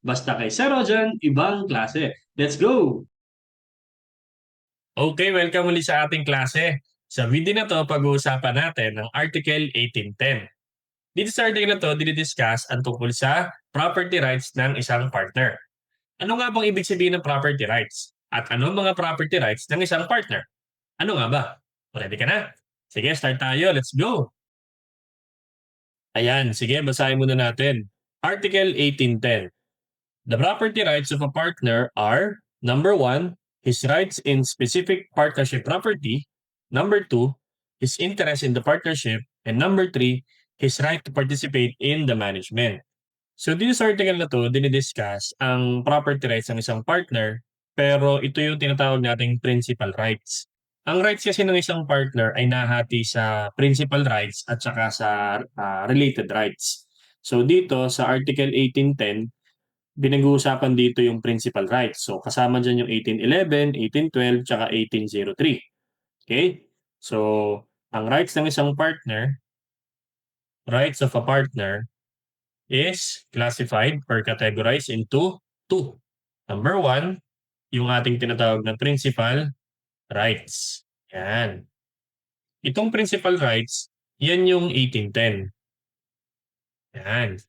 Basta kay Sir Rojan, ibang klase. Let's go! Okay, welcome ulit sa ating klase. Sa video na to, pag-uusapan natin ang Article 1810. Dito sa article na to, dinidiscuss ang tungkol sa property rights ng isang partner. Ano nga bang ibig sabihin ng property rights? At ano ang mga property rights ng isang partner? Ano nga ba? Ready ka na? Sige, start tayo. Let's go! Ayan, sige, basahin muna natin. Article 1810. The property rights of a partner are: number one, his rights in specific partnership property; number two, his interest in the partnership; and number three, his right to participate in the management. So dito sa article na to, dinidiscuss ang property rights ng isang partner, pero ito yung tinatawag nating principal rights. Ang rights kasi ng isang partner ay nahati sa principal rights at saka sa related rights. So dito sa Article 1810, pinag-uusapan dito yung principal rights. So kasama dyan yung 1811, 1812, tsaka 1803. Okay? So ang rights ng isang partner, rights of a partner, is classified or categorized into two. Number one, yung ating tinatawag na principal rights. Yan. Itong principal rights, yan yung 1810. Yan.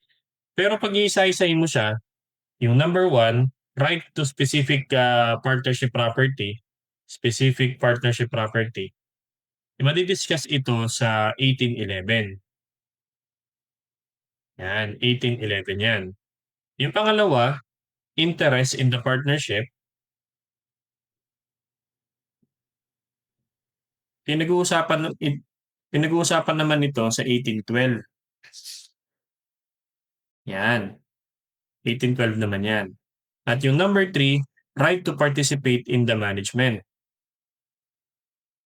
Pero pag iisa-isahin mo siya, yung number one, right to specific specific partnership property, madidiscuss ito sa 1811. Yan, 1811 yan. Yung pangalawa, interest in the partnership, pinag-uusapan pinag-uusapan naman ito sa 1812. Yan, 1812 naman yan. At yung number 3, right to participate in the management.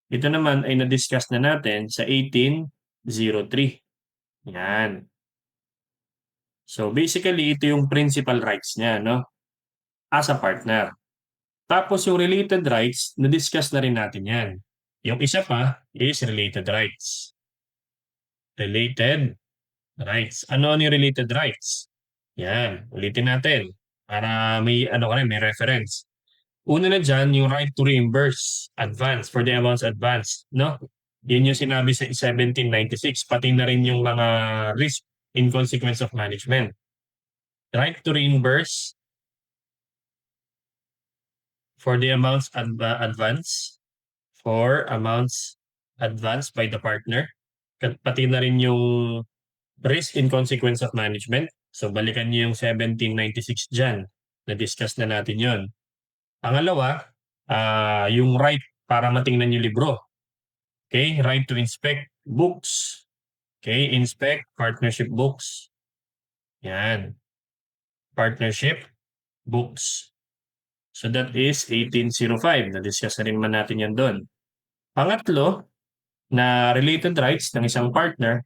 Ito naman ay na-discuss na natin sa 1803. Yan. So basically, ito yung principal rights niya, no? As a partner. Tapos yung related rights, na-discuss na rin natin yan. Yung isa pa is related rights. Related rights. Ano yung related rights? Yan, ulitin natin para may may reference. Una na dyan, yung right to reimburse advance for the amounts advanced, no? Yun yung sinabi sa 1796, pati na rin yung mga risk in consequence of management. Right to reimburse for the amounts advanced by the partner. Pati na rin yung risk in consequence of management. So balikan niyo yung 1796 dyan. Na-discuss na natin yon. Pangalawa, yung right para matingnan yung libro. Okay, right to inspect books. Okay, inspect partnership books. Yan. Partnership books. So that is 1805. Na-discuss na rin man natin yan doon. Pangatlo, na related rights ng isang partner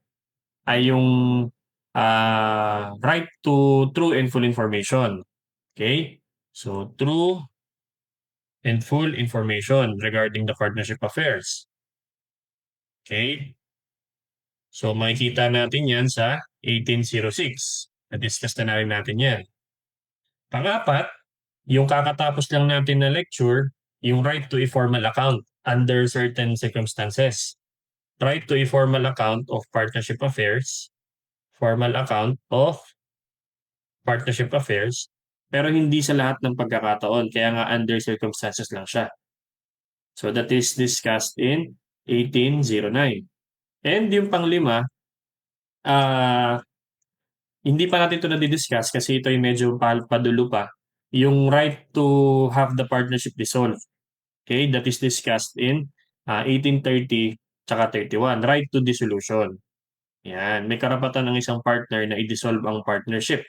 ay yung right to true and full information. Okay? So, true and full information regarding the partnership affairs. Okay? So, makikita natin yan sa 1806. Na-discuss na rin natin yan. Pangapat, yung kakatapos lang natin na lecture, yung right to a formal account under certain circumstances. Right to a formal account of partnership affairs, formal account of partnership affairs, pero hindi sa lahat ng pagkakataon. Kaya nga under circumstances lang siya. So that is discussed in 1809. And yung panglima, hindi pa natin ito na-discuss kasi ito ay medyo padulo pa. Yung right to have the partnership dissolved. Okay, that is discussed in 1830 tsaka 31. Right to dissolution. Yan, may karapatan ng isang partner na i-dissolve ang partnership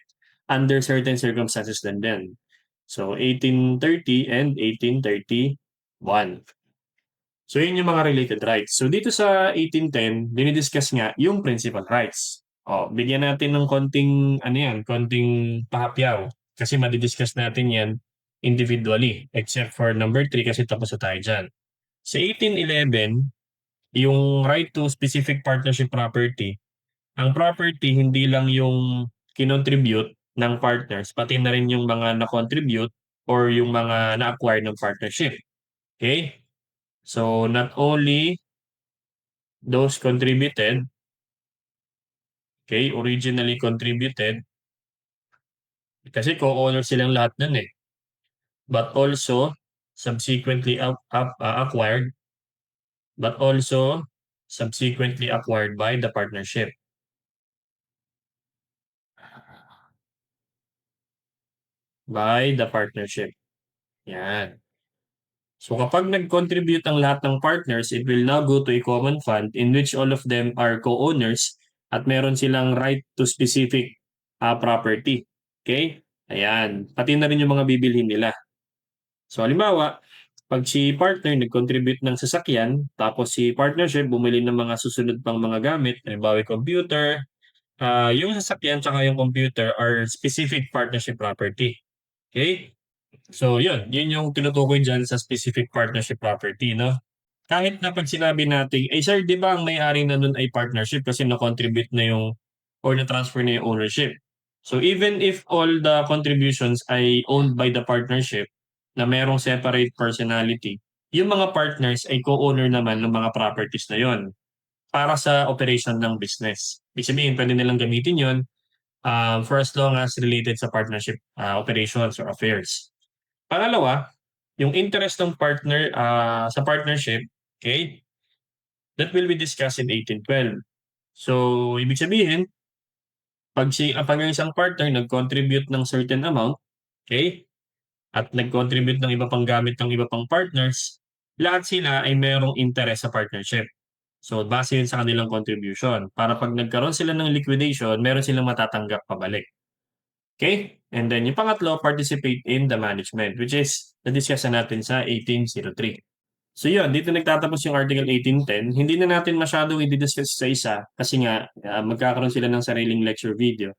under certain circumstances din. So 1830 and 1831. So yun yung mga related rights. So dito sa 1810, dinidiscuss nga yung principal rights. Bigyan natin ng konting pahapyaw kasi madidiscuss natin yan individually except for number 3 kasi tapos na tayo dyan. Sa 1811, yung right to specific partnership property, ang property hindi lang yung kinontribute ng partners, pati na rin yung mga na-contribute or yung mga na-acquire ng partnership. Okay? So, not only those contributed, okay, originally contributed, kasi co-owner silang lahat nun eh, but also subsequently acquired, but also subsequently acquired by the partnership. By the partnership. Yan. So kapag nag-contribute ang lahat ng partners, it will now go to a common fund in which all of them are co-owners at meron silang right to specific property. Okay? Ayan. Pati na rin yung mga bibilhin nila. So halimbawa, pag si partner nag-contribute ng sasakyan, tapos si partnership bumili ng mga susunod pang mga gamit, halimbawa yung computer, yung sasakyan tsaka yung computer are specific partnership property. Okay? So yun yung tinutukoy dyan sa specific partnership property, no? Kahit na pag sinabi natin, sir, di ba ang may-ari na nun ay partnership kasi na-contribute na yung or na-transfer na yung ownership. So even if all the contributions ay owned by the partnership na merong separate personality, yung mga partners ay co-owner naman ng mga properties na yon para sa operation ng business. Ibig sabihin, pwede nilang gamitin yon for as long as related sa partnership operations or affairs. Pangalawa, yung interest ng partner sa partnership, okay, that will be discussed in 1812. So, ibig sabihin, pag ang isang partner nag-contribute ng certain amount, okay, at nag-contribute ng iba pang gamit ng iba pang partners, lahat sila ay merong interest sa partnership. So, base yun sa kanilang contribution. Para pag nagkaroon sila ng liquidation, meron silang matatanggap pabalik. Okay? And then yung pangatlo, participate in the management, which is na-discuss na natin sa 1803. So yun, dito nagtatapos yung Article 1810. Hindi na natin masyadong i-discuss sa isa kasi nga magkakaroon sila ng sariling lecture video.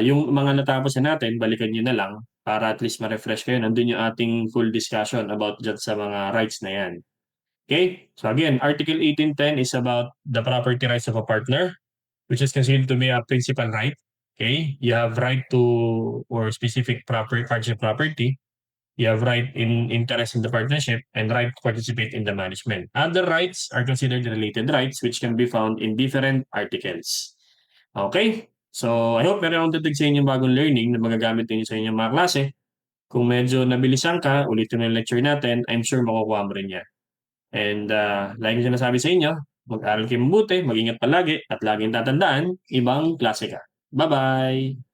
Yung mga natapos na natin, balikan nyo na lang para at least ma-refresh kayo. Nandun yung ating full discussion about dyan sa mga rights na yan. Okay? So again, Article 1810 is about the property rights of a partner, which is considered to be a principal right. Okay? You have right to or specific partnership property. You have right in interest in the partnership and right to participate in the management. Other rights are considered related rights which can be found in different articles. Okay? So, I hope meron akong tutig sa inyong bagong learning na magagamit ninyo sa inyong mga klase. Kung medyo nabilisan ka, ulitin mo yung lecture natin, I'm sure makukuha mo rin yan. And like yung sinasabi sa inyo, mag-aral kayo mabuti, mag-ingat palagi, at laging tatandaan, ibang klase ka. Bye-bye!